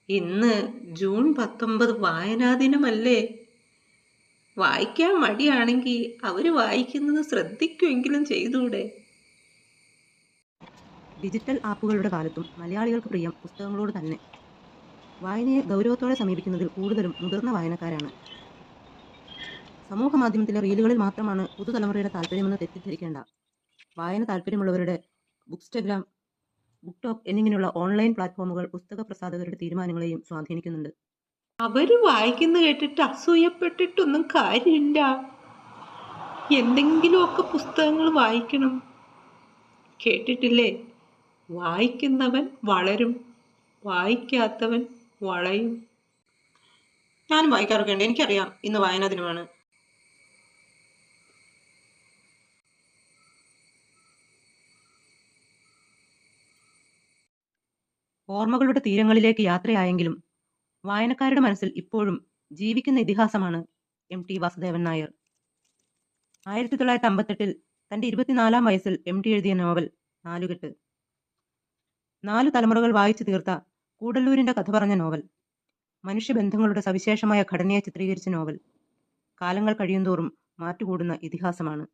ഇന്ന് ജൂൺ 19 വായനാ ദിനമല്ലേ? വായിക്കാൻ മടിയാണെങ്കിൽ അവര് വായിക്കുന്നത് ശ്രദ്ധിക്കുമെങ്കിലും ചെയ്തൂടെ? ഡിജിറ്റൽ ആപ്പുകളുടെ കാലത്തും മലയാളികൾക്ക് പ്രിയം പുസ്തകങ്ങളോട് തന്നെ. വായനയെ ഗൗരവത്തോടെ സമീപിക്കുന്നതിൽ കൂടുതലും മുതിർന്ന വായനക്കാരാണ്. സമൂഹ മാധ്യമത്തിലെ റീലുകളിൽ മാത്രമാണ് പുതുതലമുറയുടെ താല്പര്യമെന്ന് തെറ്റിദ്ധരിക്കേണ്ട. വായന താല്പര്യമുള്ളവരുടെ ബുക്സ്റ്റഗ്രാം, ബുക്ക് ടോക്ക് എന്നിങ്ങനെയുള്ള ഓൺലൈൻ പ്ലാറ്റ്ഫോമുകൾ പുസ്തക പ്രസാധകരുടെ തീരുമാനങ്ങളെയും സ്വാധീനിക്കുന്നുണ്ട്. അവര് വായിക്കുന്ന കേട്ടിട്ട് അസൂയപ്പെട്ടിട്ടൊന്നും കാര്യമില്ല. എന്തെങ്കിലുമൊക്കെ പുസ്തകങ്ങൾ വായിക്കണം. കേട്ടിട്ടില്ലേ? വായിക്കുന്നവൻ വളരും, വായിക്കാത്തവൻ വളയും. ഞാനും വായിക്കാറൊക്കെ ഉണ്ട്. എനിക്കറിയാം ഇന്ന് വായനാ ദിനമാണ്. ഓർമ്മകളുടെ തീരങ്ങളിലേക്ക് യാത്രയായെങ്കിലും വായനക്കാരുടെ മനസ്സിൽ ഇപ്പോഴും ജീവിക്കുന്ന ഇതിഹാസമാണ് MT വാസുദേവൻ നായർ. 1958 തന്റെ 24-ാം വയസ്സിൽ MT എഴുതിയ നോവൽ നാലുകെട്ട്. 4 തലമുറകൾ വായിച്ചു തീർത്ത കൂടല്ലൂരിന്റെ കഥ പറഞ്ഞ നോവൽ. മനുഷ്യബന്ധങ്ങളുടെ സവിശേഷമായ ഘടനയെ ചിത്രീകരിച്ച നോവൽ. കാലങ്ങൾ കഴിയുന്തോറും മാറ്റുകൂടുന്ന ഇതിഹാസമാണ്.